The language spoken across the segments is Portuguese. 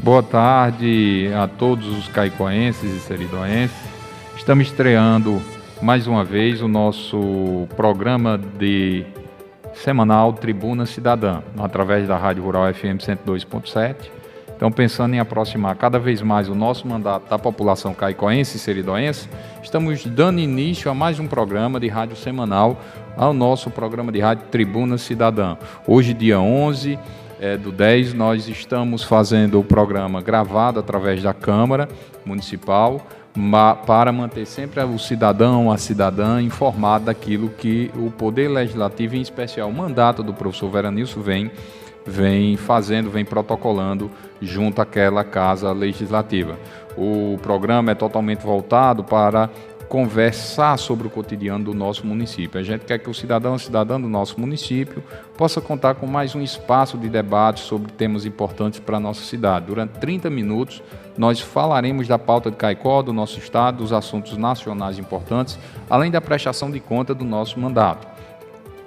Boa tarde a todos os caicoenses e seridoenses. Estamos estreando mais uma vez o nosso programa de semanal Tribuna Cidadã, através da Rádio Rural FM 102.7. Então, pensando em aproximar cada vez mais o nosso mandato da população caicoense e seridoense, estamos dando início a mais um programa de rádio semanal, ao nosso programa de rádio Tribuna Cidadã. Hoje, dia 11 do 10, nós estamos fazendo o programa gravado através da Câmara Municipal, para manter sempre o cidadão, a cidadã informado daquilo que o Poder Legislativo, em especial o mandato do professor Veranilson, vem fazendo, vem protocolando junto àquela Casa Legislativa. O programa é totalmente voltado para conversar sobre o cotidiano do nosso município. A gente quer que o cidadão, a cidadã do nosso município possa contar com mais um espaço de debate sobre temas importantes para a nossa cidade. Durante 30 minutos, nós falaremos da pauta de Caicó, do nosso estado, dos assuntos nacionais importantes, além da prestação de conta do nosso mandato.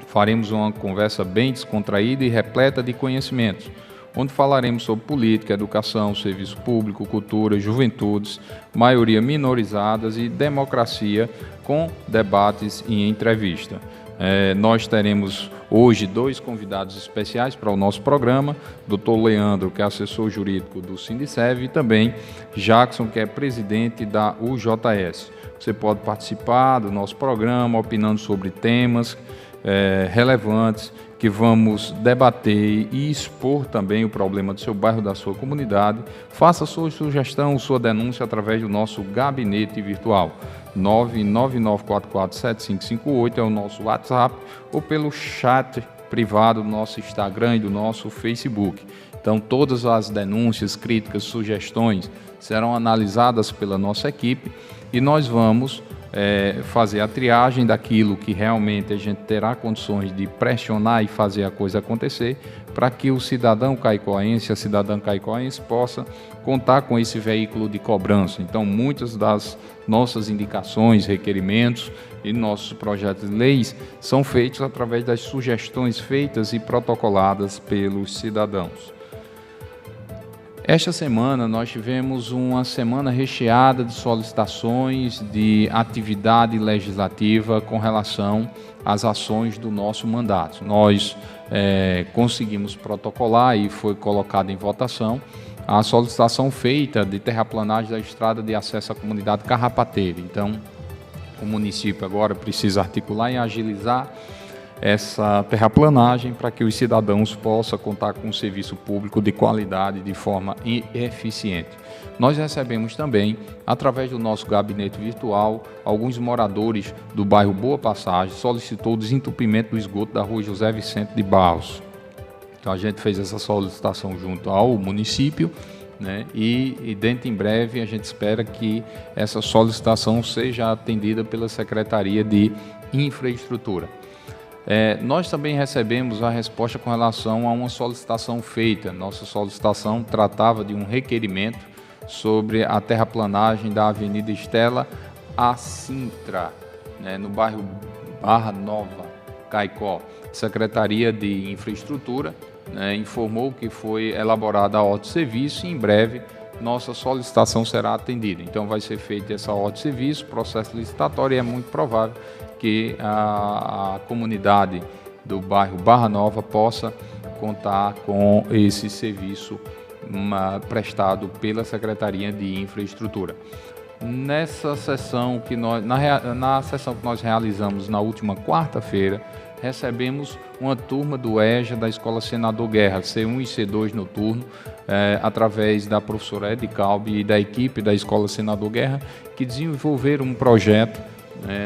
Faremos uma conversa bem descontraída e repleta de conhecimentos, onde falaremos sobre política, educação, serviço público, cultura, juventudes, maioria minorizadas e democracia, com debates e entrevista. Nós teremos hoje 2 convidados especiais para o nosso programa, Dr. Leandro, que é assessor jurídico do Sindicev, e também Jackson, que é presidente da UJS. Você pode participar do nosso programa, opinando sobre temas relevantes, que vamos debater e expor também o problema do seu bairro, da sua comunidade. Faça sua sugestão, sua denúncia através do nosso gabinete virtual. 999447558 é o nosso WhatsApp, ou pelo chat privado do nosso Instagram e do nosso Facebook. Então, todas as denúncias, críticas, sugestões serão analisadas pela nossa equipe e nós vamos fazer a triagem daquilo que realmente a gente terá condições de pressionar e fazer a coisa acontecer, para que o cidadão caicoense, a cidadã caicoense possa contar com esse veículo de cobrança. Então, muitas das nossas indicações, requerimentos e nossos projetos de leis são feitos através das sugestões feitas e protocoladas pelos cidadãos. Esta semana nós tivemos uma semana recheada de solicitações de atividade legislativa com relação às ações do nosso mandato. Nós conseguimos protocolar e foi colocada em votação a solicitação feita de terraplanagem da estrada de acesso à comunidade Carrapateira. Então, o município agora precisa articular e agilizar essa terraplanagem para que os cidadãos possam contar com um serviço público de qualidade de forma eficiente. Nós recebemos também, através do nosso gabinete virtual, alguns moradores do bairro Boa Passagem solicitou o desentupimento do esgoto da rua José Vicente de Barros. Então a gente fez essa solicitação junto ao município, né? E dentro em breve a gente espera que essa solicitação seja atendida pela Secretaria de Infraestrutura. Nós também recebemos a resposta com relação a uma solicitação feita. Nossa solicitação tratava de um requerimento sobre a terraplanagem da Avenida Estela a Sintra, né, no bairro Barra Nova, Caicó. Secretaria de Infraestrutura informou que foi elaborada a ordem de serviço e em breve nossa solicitação será atendida. Então vai ser feita essa ordem de serviço, processo licitatório, e é muito provável que a comunidade do bairro Barra Nova possa contar com esse serviço prestado pela Secretaria de Infraestrutura. Nessa sessão na sessão que nós realizamos na última quarta-feira, recebemos uma turma do EJA da Escola Senador Guerra, C1 e C2 noturno, através da professora Edi Calbi e da equipe da Escola Senador Guerra, que desenvolveram um projeto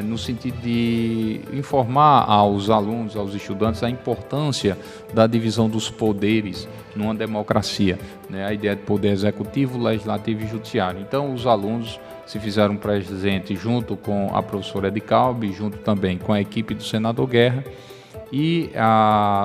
no sentido de informar aos alunos, aos estudantes, a importância da divisão dos poderes numa democracia, a ideia de poder executivo, legislativo e judiciário. Então, os alunos se fizeram presente junto com a professora Edi Calbi, junto também com a equipe do Senador Guerra, e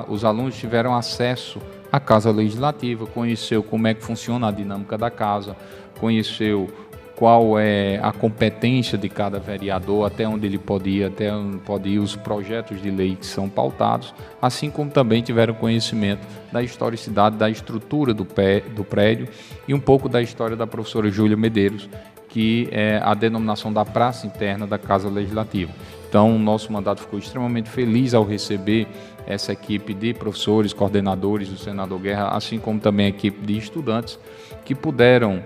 os alunos tiveram acesso à Casa Legislativa, conheceu como é que funciona a dinâmica da casa, conheceu qual é a competência de cada vereador, até onde ele pode ir, até onde pode ir os projetos de lei que são pautados, assim como também tiveram conhecimento da historicidade, da estrutura do prédio e um pouco da história da professora Júlia Medeiros, que é a denominação da praça interna da Casa Legislativa. Então, o nosso mandato ficou extremamente feliz ao receber essa equipe de professores, coordenadores do senador Guerra, assim como também a equipe de estudantes, que puderam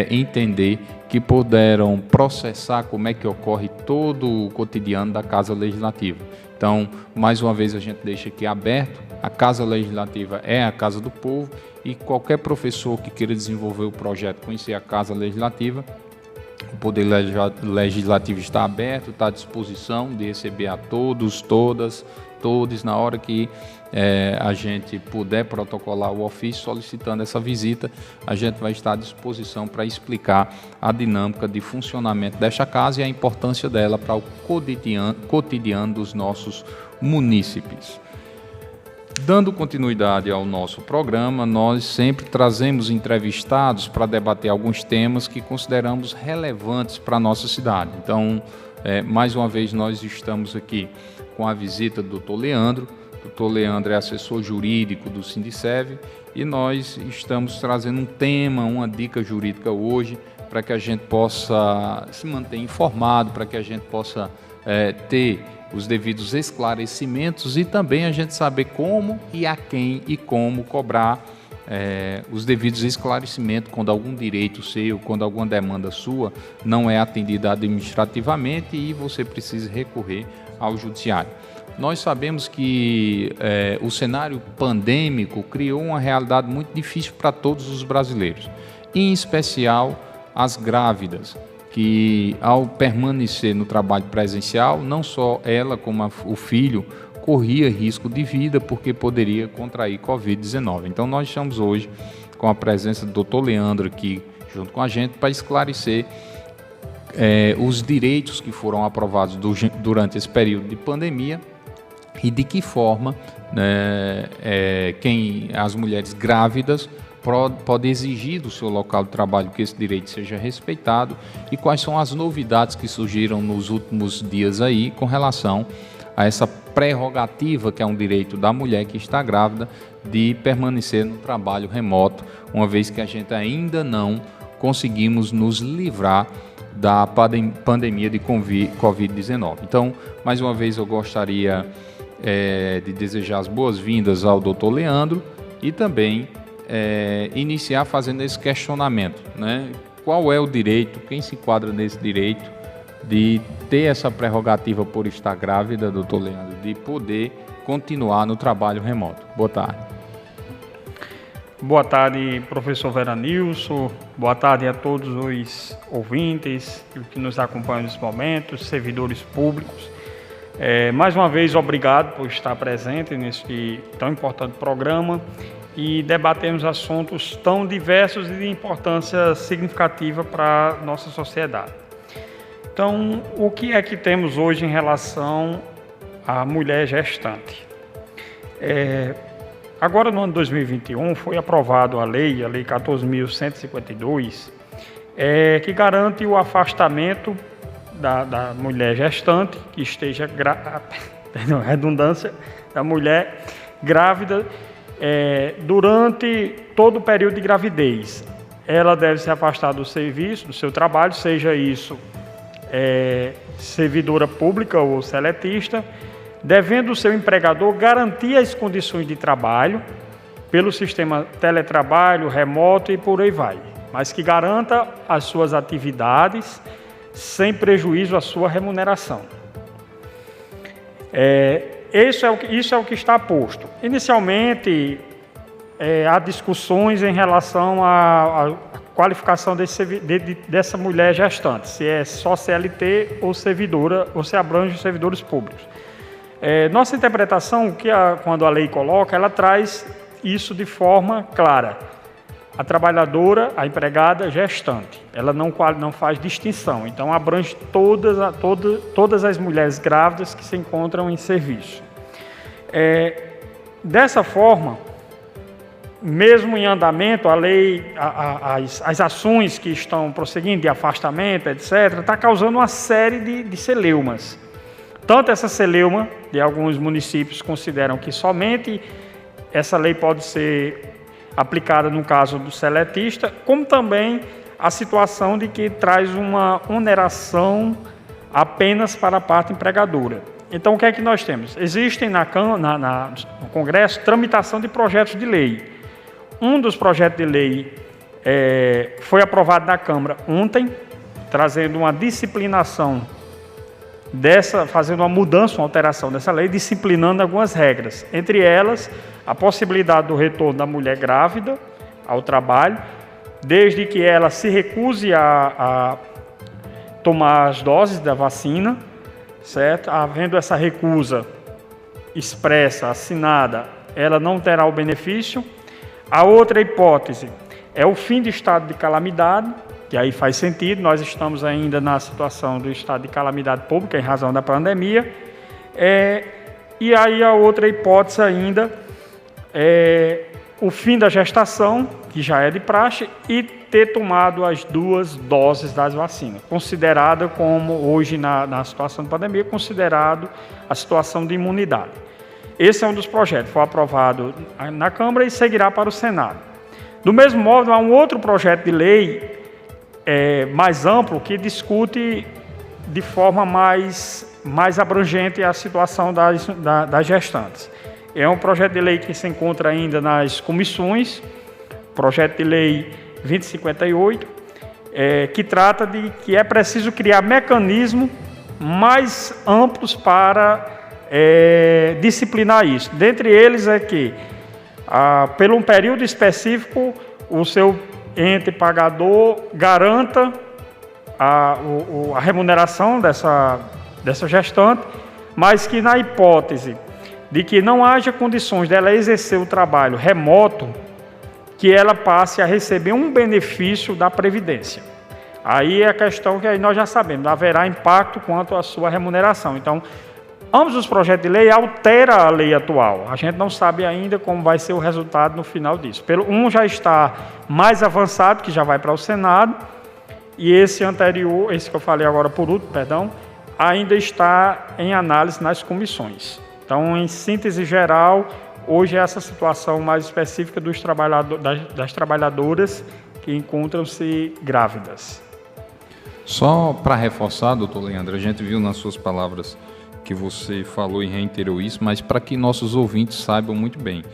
entender, que puderam processar como é que ocorre todo o cotidiano da Casa Legislativa. Então, mais uma vez, a gente deixa aqui aberto, a Casa Legislativa é a Casa do Povo e qualquer professor que queira desenvolver o projeto, conhecer a Casa Legislativa, o Poder Legislativo está aberto, está à disposição de receber a todos, todas, todos, na hora que a gente puder protocolar o ofício solicitando essa visita, a gente vai estar à disposição para explicar a dinâmica de funcionamento desta casa e a importância dela para o cotidiano dos nossos munícipes. Dando continuidade ao nosso programa, nós sempre trazemos entrevistados para debater alguns temas que consideramos relevantes para a nossa cidade. Então, mais uma vez, nós estamos aqui com a visita do Dr. Leandro. O Dr. Leandro é assessor jurídico do Sindicev e nós estamos trazendo um tema, uma dica jurídica hoje, para que a gente possa se manter informado, para que a gente possa ter os devidos esclarecimentos e também a gente saber como e a quem e como cobrar os devidos esclarecimentos quando algum direito seu, quando alguma demanda sua não é atendida administrativamente e você precisa recorrer ao judiciário. Nós sabemos que o cenário pandêmico criou uma realidade muito difícil para todos os brasileiros, em especial as grávidas, que ao permanecer no trabalho presencial, não só ela como o filho corria risco de vida porque poderia contrair Covid-19. Então nós estamos hoje com a presença do Dr. Leandro aqui junto com a gente para esclarecer os direitos que foram aprovados durante esse período de pandemia e de que forma as mulheres grávidas pode exigir do seu local de trabalho que esse direito seja respeitado e quais são as novidades que surgiram nos últimos dias aí com relação a essa prerrogativa que é um direito da mulher que está grávida de permanecer no trabalho remoto, uma vez que a gente ainda não conseguimos nos livrar da pandemia de Covid-19. Então, mais uma vez eu gostaria de desejar as boas-vindas ao Dr. Leandro e também iniciar fazendo esse questionamento, né? Qual é o direito, quem se enquadra nesse direito de ter essa prerrogativa por estar grávida, doutor Leandro, de poder continuar no trabalho remoto? Boa tarde. Boa tarde, professor Veranilson. Boa tarde a todos os ouvintes que nos acompanham nesse momento, servidores públicos. Mais uma vez, obrigado por estar presente neste tão importante programa e debatemos assuntos tão diversos e de importância significativa para a nossa sociedade. Então, o que é que temos hoje em relação à mulher gestante? Agora, no ano 2021, foi aprovada a lei 14.152, que garante o afastamento da mulher gestante, que esteja, redundância, da mulher grávida, durante todo o período de gravidez. Ela deve se afastar do serviço, do seu trabalho, seja isso servidora pública ou seletista, devendo o seu empregador garantir as condições de trabalho pelo sistema teletrabalho, remoto e por aí vai, mas que garanta as suas atividades sem prejuízo à sua remuneração. Isso é o que está posto. Inicialmente, há discussões em relação à qualificação dessa mulher gestante, se é só CLT ou servidora, ou se abrange servidores públicos. Nossa interpretação, quando a lei coloca, ela traz isso de forma clara. A trabalhadora, a empregada gestante, ela não faz distinção, então abrange todas as mulheres grávidas que se encontram em serviço. Dessa forma, mesmo em andamento, a lei, as ações que estão prosseguindo de afastamento, etc., está causando uma série de celeumas. Tanto essa celeuma, de alguns municípios consideram que somente essa lei pode ser aplicada no caso do seletista, como também a situação de que traz uma oneração apenas para a parte empregadora. Então, o que é que nós temos? Existem no Congresso tramitação de projetos de lei. Um dos projetos de lei foi aprovado na Câmara ontem, trazendo uma disciplinação fazendo uma mudança, uma alteração dessa lei, disciplinando algumas regras. Entre elas, a possibilidade do retorno da mulher grávida ao trabalho, desde que ela se recuse a tomar as doses da vacina, certo? Havendo essa recusa expressa, assinada, ela não terá o benefício. A outra hipótese é o fim do estado de calamidade, que aí faz sentido, nós estamos ainda na situação do estado de calamidade pública em razão da pandemia. E aí a outra hipótese ainda é o fim da gestação, que já é de praxe, e ter tomado as 2 doses das vacinas, considerada como, hoje na situação de pandemia, considerado a situação de imunidade. Esse é um dos projetos, foi aprovado na Câmara e seguirá para o Senado. Do mesmo modo, há um outro projeto de lei mais amplo que discute de forma mais abrangente a situação das gestantes. É um projeto de lei que se encontra ainda nas comissões, projeto de lei 2058, que trata de que é preciso criar mecanismos mais amplos para disciplinar isso. Dentre eles é que, pelo um período específico, o seu ente pagador garanta a remuneração dessa gestante, mas que na hipótese de que não haja condições dela exercer o trabalho remoto, que ela passe a receber um benefício da Previdência. Aí é a questão que aí nós já sabemos, haverá impacto quanto à sua remuneração. Então, ambos os projetos de lei alteram a lei atual. A gente não sabe ainda como vai ser o resultado no final disso. Um já está mais avançado, que já vai para o Senado, e esse anterior, esse que eu falei agora por último, ainda está em análise nas comissões. Então, em síntese geral, hoje é essa situação mais específica das trabalhadoras que encontram-se grávidas. Só para reforçar, doutor Leandro, a gente viu nas suas palavras que você falou e reiterou isso, mas para que nossos ouvintes saibam muito bem,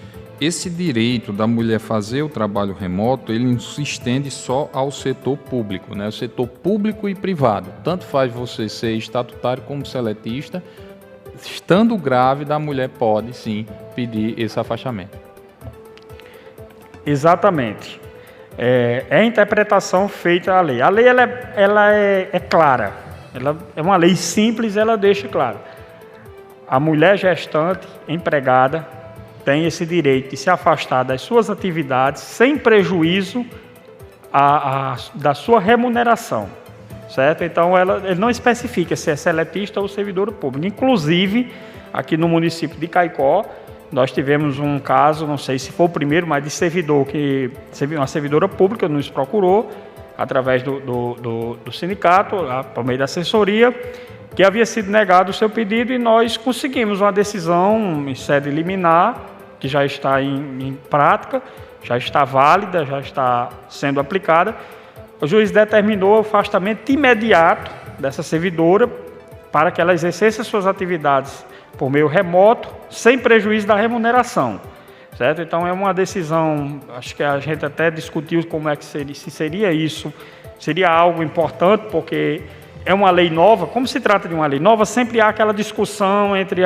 esse direito da mulher fazer o trabalho remoto, ele não se estende só ao setor público, né? O setor público e privado. Tanto faz você ser estatutário como seletista, estando grávida, a mulher pode sim pedir esse afastamento. Exatamente. É a interpretação feita da lei. A lei ela é clara, ela é uma lei simples, ela deixa claro. A mulher gestante, empregada, tem esse direito de se afastar das suas atividades sem prejuízo da sua remuneração, certo? Então, ele não especifica se é seletista ou servidora pública. Inclusive, aqui no município de Caicó, nós tivemos um caso, não sei se foi o primeiro, mas de servidor, uma servidora pública nos procurou, através do sindicato, por meio da assessoria, que havia sido negado o seu pedido, e nós conseguimos uma decisão em sede liminar, que já está em prática, já está válida, já está sendo aplicada. O juiz determinou o afastamento imediato dessa servidora para que ela exercesse as suas atividades por meio remoto, sem prejuízo da remuneração, certo? Então é uma decisão, acho que a gente até discutiu como é que seria isso, seria algo importante, porque é uma lei nova. Como se trata de uma lei nova, sempre há aquela discussão entre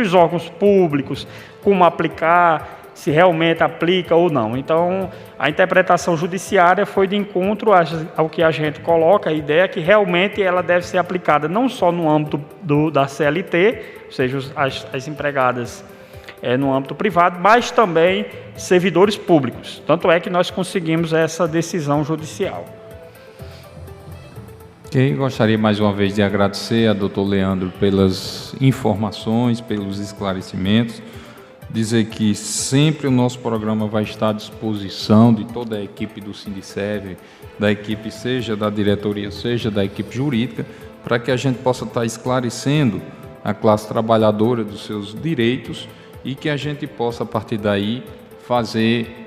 os órgãos públicos, como aplicar, se realmente aplica ou não. Então, a interpretação judiciária foi de encontro ao que a gente coloca, a ideia é que realmente ela deve ser aplicada não só no âmbito da CLT, ou seja, as empregadas no âmbito privado, mas também servidores públicos. Tanto é que nós conseguimos essa decisão judicial. Gostaria mais uma vez de agradecer a doutor Leandro pelas informações, pelos esclarecimentos. dizer que sempre o nosso programa vai estar à disposição de toda a equipe do Sindiserve, da equipe seja da diretoria, seja da equipe jurídica, para que a gente possa estar esclarecendo a classe trabalhadora dos seus direitos e que a gente possa, a partir daí, fazer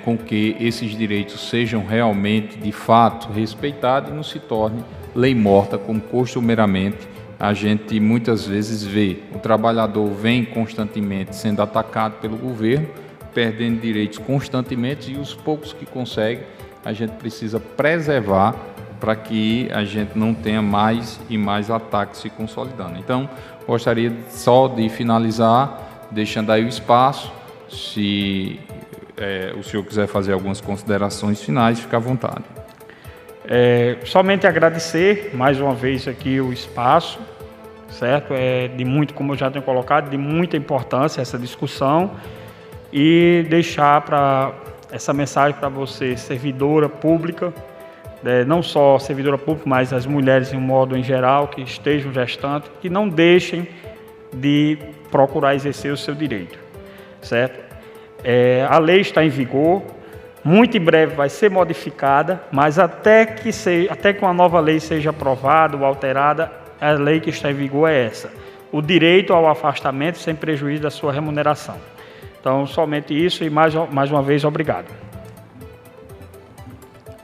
com que esses direitos sejam realmente, de fato, respeitados e não se torne lei morta, como costumeiramente a gente muitas vezes vê. O trabalhador vem constantemente sendo atacado pelo governo, perdendo direitos constantemente, e os poucos que consegue, a gente precisa preservar para que a gente não tenha mais e mais ataques se consolidando. Então, gostaria só de finalizar, deixando aí o espaço, se o senhor quiser fazer algumas considerações finais, fique à vontade. Somente agradecer mais uma vez aqui o espaço, certo? De muito, como eu já tenho colocado, de muita importância essa discussão, e deixar essa mensagem para você, servidora pública, não só servidora pública, mas as mulheres em um modo em geral que estejam gestantes, que não deixem de procurar exercer o seu direito, certo? A lei está em vigor, muito em breve vai ser modificada, mas até que uma nova lei seja aprovada ou alterada, a lei que está em vigor é essa: o direito ao afastamento sem prejuízo da sua remuneração. Então, somente isso, e mais uma vez, obrigado.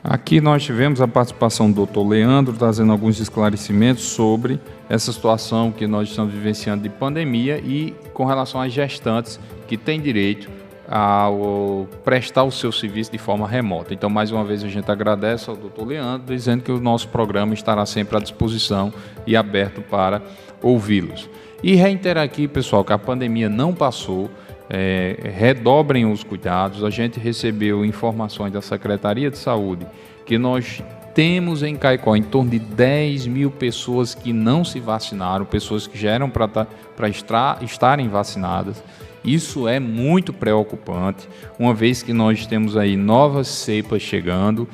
Aqui nós tivemos a participação do Dr. Leandro, trazendo alguns esclarecimentos sobre essa situação que nós estamos vivenciando de pandemia e com relação às gestantes que têm direito ao prestar o seu serviço de forma remota. Então, mais uma vez, a gente agradece ao Dr. Leandro, dizendo que o nosso programa estará sempre à disposição e aberto para ouvi-los. E reiterar aqui, pessoal, que a pandemia não passou, redobrem os cuidados. A gente recebeu informações da Secretaria de Saúde que nós temos em Caicó em torno de 10 mil pessoas que não se vacinaram, pessoas que já eram para estarem vacinadas. Isso é muito preocupante, uma vez que nós temos aí novas cepas chegando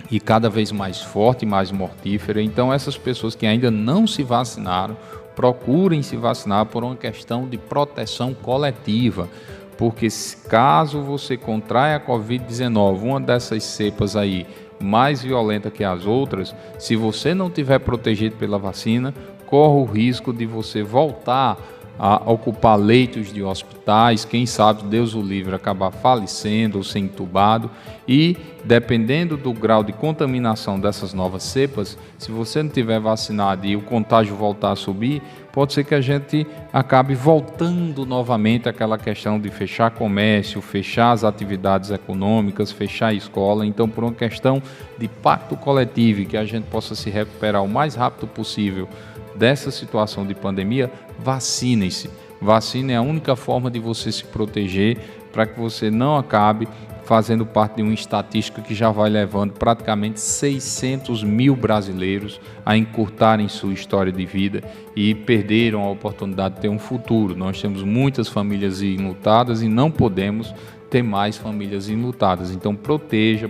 e cada vez mais forte e mais mortífera. Então, essas pessoas que ainda não se vacinaram, procurem se vacinar por uma questão de proteção coletiva, porque caso você contraia a Covid-19, uma dessas cepas aí mais violenta que as outras, se você não tiver protegido pela vacina, corre o risco de você voltar a ocupar leitos de hospitais, quem sabe, Deus o livre, acabar falecendo ou ser entubado. E, dependendo do grau de contaminação dessas novas cepas, se você não tiver vacinado e o contágio voltar a subir, pode ser que a gente acabe voltando novamente àquela questão de fechar comércio, fechar as atividades econômicas, fechar a escola. Então, por uma questão de pacto coletivo e que a gente possa se recuperar o mais rápido possível dessa situação de pandemia, vacinem-se. Vacina é a única forma de você se proteger, para que você não acabe fazendo parte de uma estatística que já vai levando praticamente 600 mil brasileiros a encurtarem sua história de vida e perderam a oportunidade de ter um futuro. Nós temos muitas famílias enlutadas e não podemos ter mais famílias enlutadas. Então proteja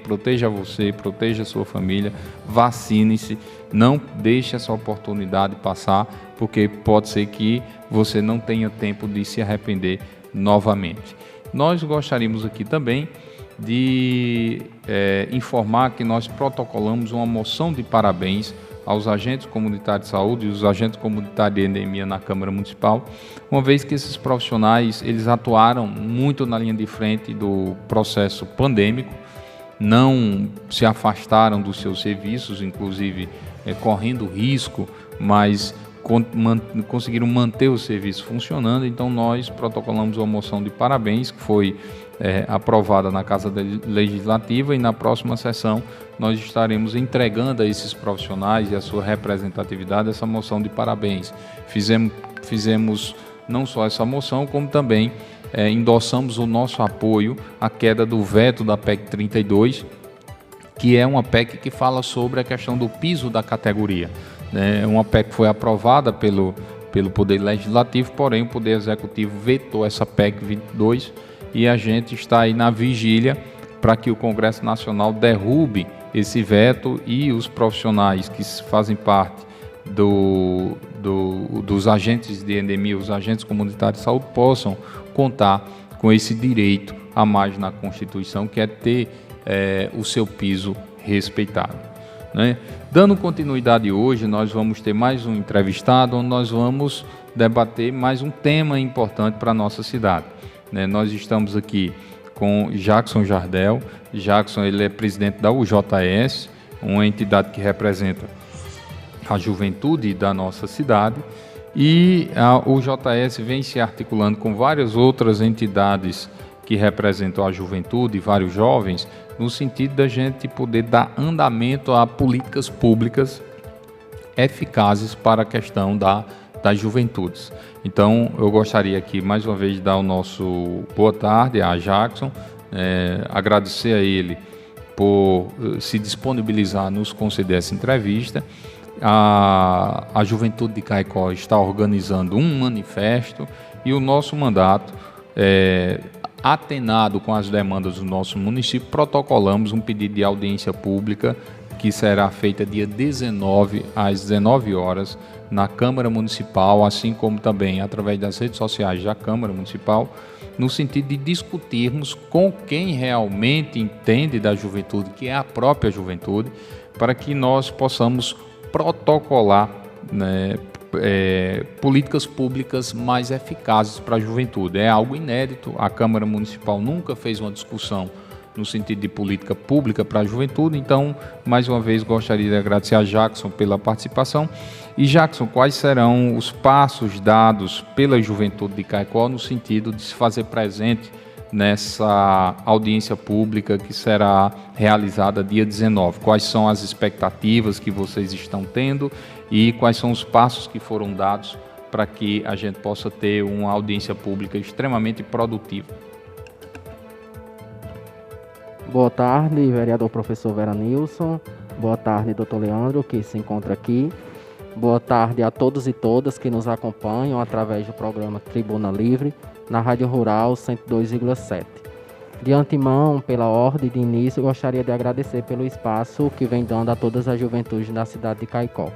você, proteja a sua família, vacine-se, não deixe essa oportunidade passar, porque pode ser que você não tenha tempo de se arrepender novamente. Nós gostaríamos aqui também de informar que nós protocolamos uma moção de parabéns aos agentes comunitários de saúde e os agentes comunitários de endemia na Câmara Municipal, uma vez que esses profissionais eles atuaram muito na linha de frente do processo pandêmico, não se afastaram dos seus serviços, inclusive correndo risco, mas conseguiram manter o serviço funcionando. Então nós protocolamos uma moção de parabéns que foi aprovada na Casa Legislativa, e na próxima sessão nós estaremos entregando a esses profissionais e a sua representatividade essa moção de parabéns. Fizemos não só essa moção, como também endossamos o nosso apoio à queda do veto da PEC 32, que é uma PEC que fala sobre a questão do piso da categoria. Uma PEC que foi aprovada pelo Poder Legislativo, porém o Poder Executivo vetou essa PEC 22 e a gente está aí na vigília para que o Congresso Nacional derrube esse veto e os profissionais que fazem parte dos agentes de endemia, os agentes comunitários de saúde, possam contar com esse direito a mais na Constituição, que é ter o seu piso respeitado, né? Dando continuidade hoje, nós vamos ter mais um entrevistado, onde nós vamos debater mais um tema importante para a nossa cidade, né? Nós estamos aqui com Jackson Jardel. Jackson, ele é presidente da UJS, uma entidade que representa a juventude da nossa cidade, e a UJS vem se articulando com várias outras entidades que representam a juventude e vários jovens, no sentido da gente poder dar andamento a políticas públicas eficazes para a questão das juventudes. Então, eu gostaria aqui, mais uma vez, de dar o nosso boa tarde a Jackson, agradecer a ele por se disponibilizar a nos conceder essa entrevista. A Juventude de Caicó está organizando um manifesto e o nosso mandato, atenado com as demandas do nosso município, protocolamos um pedido de audiência pública que será feita dia 19 às 19 horas na Câmara Municipal, assim como também através das redes sociais da Câmara Municipal, no sentido de discutirmos com quem realmente entende da juventude, que é a própria juventude, para que nós possamos protocolar, né, políticas públicas mais eficazes para a juventude. É algo inédito, a Câmara Municipal nunca fez uma discussão no sentido de política pública para a juventude. Então, mais uma vez, gostaria de agradecer a Jackson pela participação. E, Jackson, quais serão os passos dados pela juventude de Caicó no sentido de se fazer presente nessa audiência pública que será realizada dia 19? Quais são as expectativas que vocês estão tendo e quais são os passos que foram dados para que a gente possa ter uma audiência pública extremamente produtiva? Boa tarde, vereador professor Veranilson. Boa tarde, doutor Leandro, que se encontra aqui. Boa tarde a todos e todas que nos acompanham através do programa Tribuna Livre, na Rádio Rural 102,7. De antemão, pela ordem de início, gostaria de agradecer pelo espaço que vem dando a todas as juventudes da cidade de Caicó.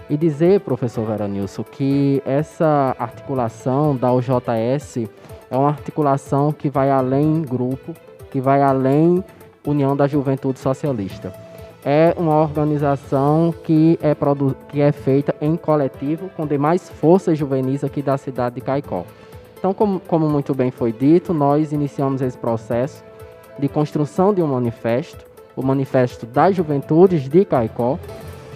E dizer, professor Veranilson, que essa articulação da UJS é uma articulação que vai além grupo, que vai além União da Juventude Socialista. É uma organização que é feita em coletivo com demais forças juvenis aqui da cidade de Caicó. Então, como muito bem foi dito, nós iniciamos esse processo de construção de um manifesto, o Manifesto das Juventudes de Caicó,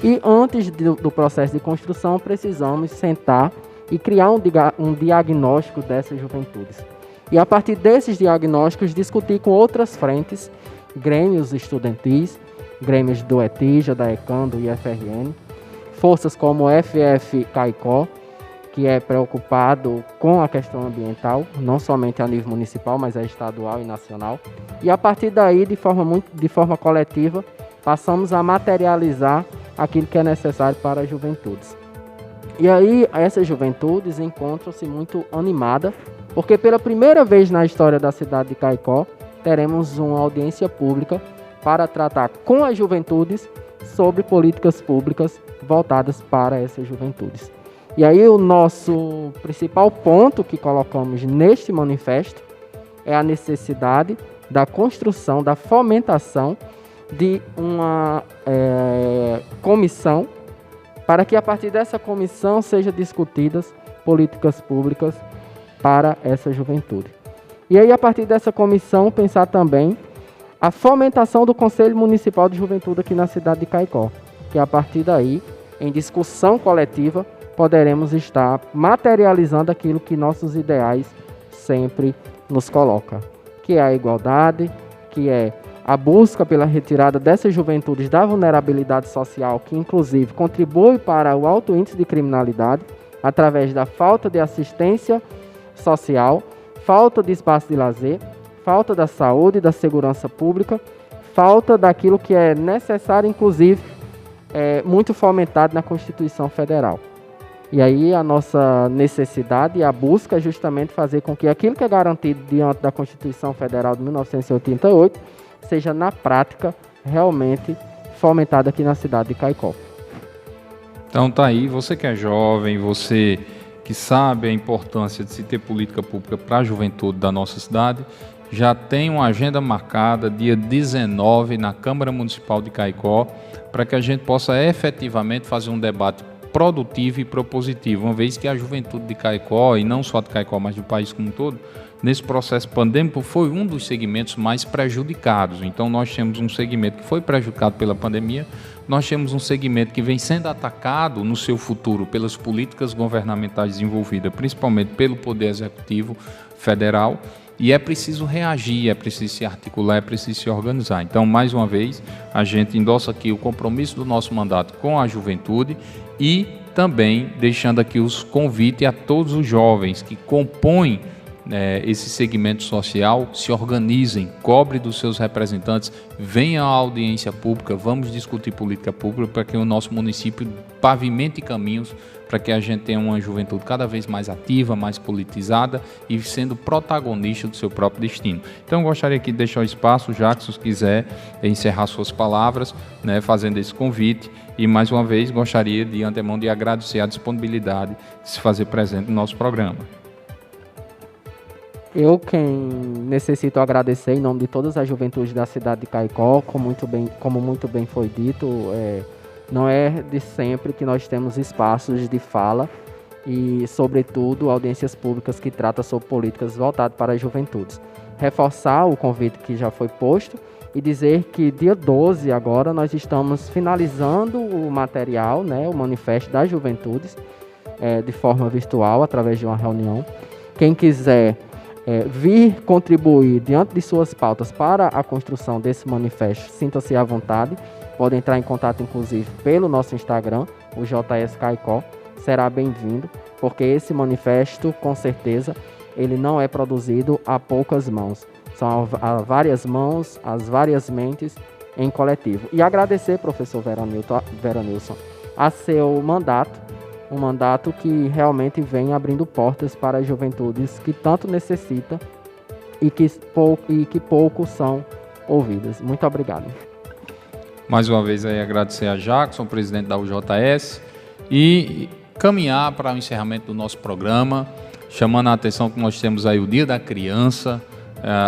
e antes do processo de construção precisamos sentar e criar um diagnóstico dessas juventudes. E a partir desses diagnósticos discutir com outras frentes, grêmios estudantis, grêmios do ETIJA, da ECAN, do IFRN, forças como o FF Caicó, que é preocupado com a questão ambiental, não somente a nível municipal, mas é estadual e nacional. E a partir daí, de forma coletiva, passamos a materializar aquilo que é necessário para as juventudes. E aí, essas juventudes encontram-se muito animadas, porque pela primeira vez na história da cidade de Caicó, teremos uma audiência pública para tratar com as juventudes sobre políticas públicas voltadas para essas juventudes. E aí o nosso principal ponto que colocamos neste manifesto é a necessidade da construção, da fomentação de uma comissão, para que a partir dessa comissão sejam discutidas políticas públicas para essa juventude. E aí, a partir dessa comissão, pensar também a fomentação do Conselho Municipal de Juventude aqui na cidade de Caicó, que a partir daí, em discussão coletiva, poderemos estar materializando aquilo que nossos ideais sempre nos colocam, que é a igualdade, que é a busca pela retirada dessas juventudes da vulnerabilidade social, que inclusive contribui para o alto índice de criminalidade, através da falta de assistência social, falta de espaço de lazer, falta da saúde e da segurança pública, falta daquilo que é necessário, inclusive, muito fomentado na Constituição Federal. E aí a nossa necessidade e a busca é justamente fazer com que aquilo que é garantido diante da Constituição Federal de 1988 seja, na prática, realmente fomentado aqui na cidade de Caicó. Então tá aí, você que é jovem, você que sabe a importância de se ter política pública para a juventude da nossa cidade, já tem uma agenda marcada, dia 19, na Câmara Municipal de Caicó, para que a gente possa efetivamente fazer um debate produtivo e propositivo, uma vez que a juventude de Caicó, e não só de Caicó, mas do país como um todo, nesse processo pandêmico foi um dos segmentos mais prejudicados. Então nós temos um segmento que foi prejudicado pela pandemia, nós temos um segmento que vem sendo atacado no seu futuro pelas políticas governamentais desenvolvidas, principalmente pelo Poder Executivo Federal, e é preciso reagir, é preciso se articular, é preciso se organizar. Então, mais uma vez, a gente endossa aqui o compromisso do nosso mandato com a juventude e também deixando aqui os convites a todos os jovens que compõem esse segmento social, se organizem, cobre dos seus representantes, venham à audiência pública, vamos discutir política pública para que o nosso município pavimente caminhos para que a gente tenha uma juventude cada vez mais ativa, mais politizada e sendo protagonista do seu próprio destino. Então eu gostaria aqui de deixar o espaço, Jackson, se quiser encerrar suas palavras, fazendo esse convite, e mais uma vez gostaria de antemão de agradecer a disponibilidade de se fazer presente no nosso programa. Eu quem necessito agradecer em nome de todas as juventudes da cidade de Caicó, como muito bem foi dito, não é de sempre que nós temos espaços de fala e, sobretudo, audiências públicas que tratam sobre políticas voltadas para as juventudes. Reforçar o convite que já foi posto e dizer que dia 12 agora nós estamos finalizando o material, o manifesto das juventudes, de forma virtual, através de uma reunião. Quem quiser vir contribuir diante de suas pautas para a construção desse manifesto, sinta-se à vontade, pode entrar em contato inclusive pelo nosso Instagram, o JS Caicó, será bem-vindo, porque esse manifesto, com certeza, ele não é produzido a poucas mãos, são a várias mãos, as várias mentes em coletivo. E agradecer, professor Veranilson, a seu mandato, um mandato que realmente vem abrindo portas para as juventudes que tanto necessitam e que pouco são ouvidas. Muito obrigado. Mais uma vez aí agradecer a Jackson, presidente da UJS, e caminhar para o encerramento do nosso programa, chamando a atenção que nós temos aí o Dia da Criança,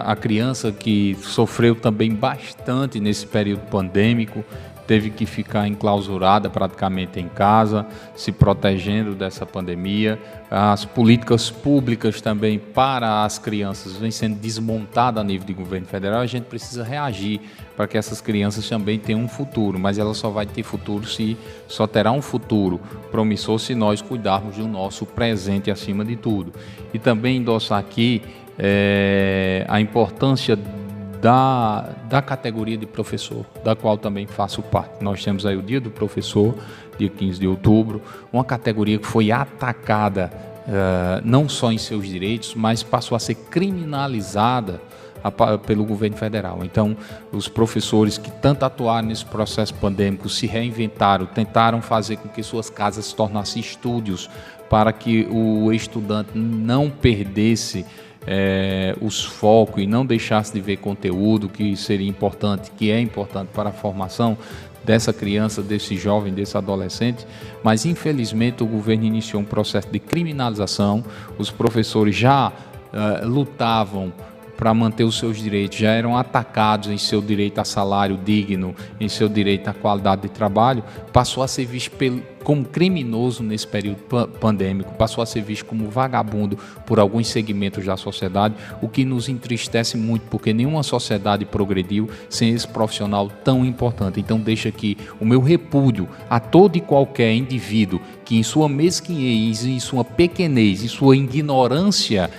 a criança que sofreu também bastante nesse período pandêmico, teve que ficar enclausurada praticamente em casa, se protegendo dessa pandemia. As políticas públicas também para as crianças vêm sendo desmontadas a nível de governo federal. A gente precisa reagir para que essas crianças também tenham um futuro, mas ela só vai ter futuro só terá um futuro promissor se nós cuidarmos do nosso presente acima de tudo. E também endossar aqui a importância da categoria de professor, da qual também faço parte. Nós temos aí o Dia do Professor, dia 15 de outubro, uma categoria que foi atacada não só em seus direitos, mas passou a ser criminalizada pelo governo federal. Então, os professores que tanto atuaram nesse processo pandêmico se reinventaram, tentaram fazer com que suas casas se tornassem estúdios para que o estudante não perdesse os focos e não deixasse de ver conteúdo que seria importante, que é importante para a formação dessa criança, desse jovem, desse adolescente, mas infelizmente o governo iniciou um processo de criminalização. Os professores já lutavam para manter os seus direitos, já eram atacados em seu direito a salário digno, em seu direito à qualidade de trabalho, passou a ser visto como criminoso nesse período pandêmico, passou a ser visto como vagabundo por alguns segmentos da sociedade, o que nos entristece muito, porque nenhuma sociedade progrediu sem esse profissional tão importante. Então deixa aqui o meu repúdio a todo e qualquer indivíduo que em sua mesquinhez, em sua pequenez, em sua ignorância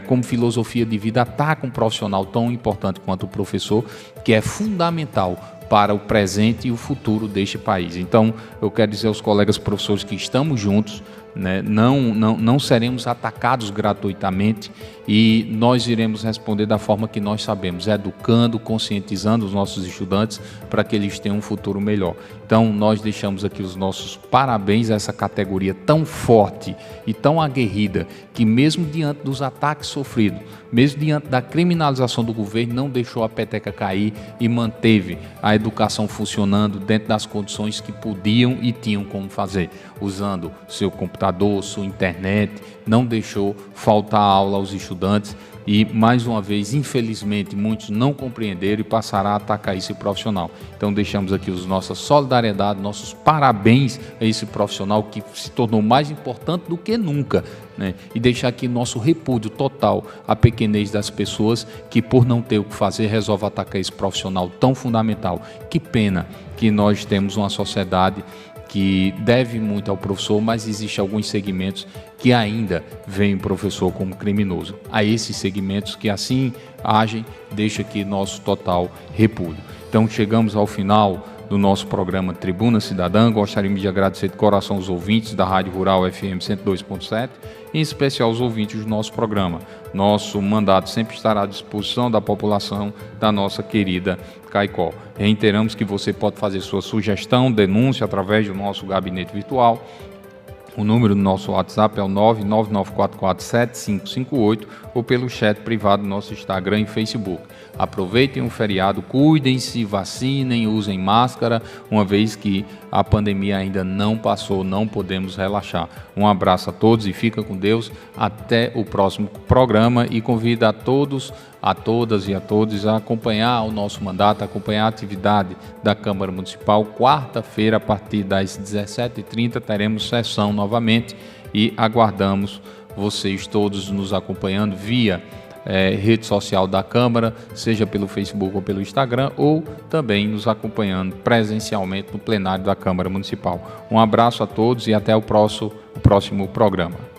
como filosofia de vida, ataca um profissional tão importante quanto o professor, que é fundamental para o presente e o futuro deste país. Então, eu quero dizer aos colegas professores que estamos juntos, né? Não seremos atacados gratuitamente e nós iremos responder da forma que nós sabemos, educando, conscientizando os nossos estudantes para que eles tenham um futuro melhor. Então, nós deixamos aqui os nossos parabéns a essa categoria tão forte e tão aguerrida, que mesmo diante dos ataques sofridos, mesmo diante da criminalização do governo, não deixou a peteca cair e manteve a educação funcionando dentro das condições que podiam e tinham como fazer, usando seu computador, sua internet, não deixou faltar aula aos estudantes e, mais uma vez, infelizmente, muitos não compreenderam e passaram a atacar esse profissional. Então, deixamos aqui os nossa solidariedade, nossos parabéns a esse profissional que se tornou mais importante do que nunca, né? E deixar aqui nosso repúdio total à pequenez das pessoas que, por não ter o que fazer, resolvem atacar esse profissional tão fundamental. Que pena que nós temos uma sociedade que deve muito ao professor, mas existem alguns segmentos que ainda veem o professor como criminoso. A esses segmentos que assim agem, deixa aqui nosso total repúdio. Então, chegamos ao final do nosso programa Tribuna Cidadã. Gostaríamos de agradecer de coração os ouvintes da Rádio Rural FM 102.7, em especial os ouvintes do nosso programa. Nosso mandato sempre estará à disposição da população da nossa querida Caicó. Reiteramos que você pode fazer sua sugestão, denúncia através do nosso gabinete virtual. O número do nosso WhatsApp é o 999447558 ou pelo chat privado do nosso Instagram e Facebook. Aproveitem o feriado, cuidem-se, vacinem, usem máscara, uma vez que a pandemia ainda não passou, não podemos relaxar. Um abraço a todos e fica com Deus. Até o próximo programa e convido a todos, a todas e a todos a acompanhar o nosso mandato, acompanhar a atividade da Câmara Municipal. Quarta-feira, a partir das 17h30, teremos sessão novamente e aguardamos vocês todos nos acompanhando via rede social da Câmara, seja pelo Facebook ou pelo Instagram, ou também nos acompanhando presencialmente no plenário da Câmara Municipal. Um abraço a todos e até o próximo programa.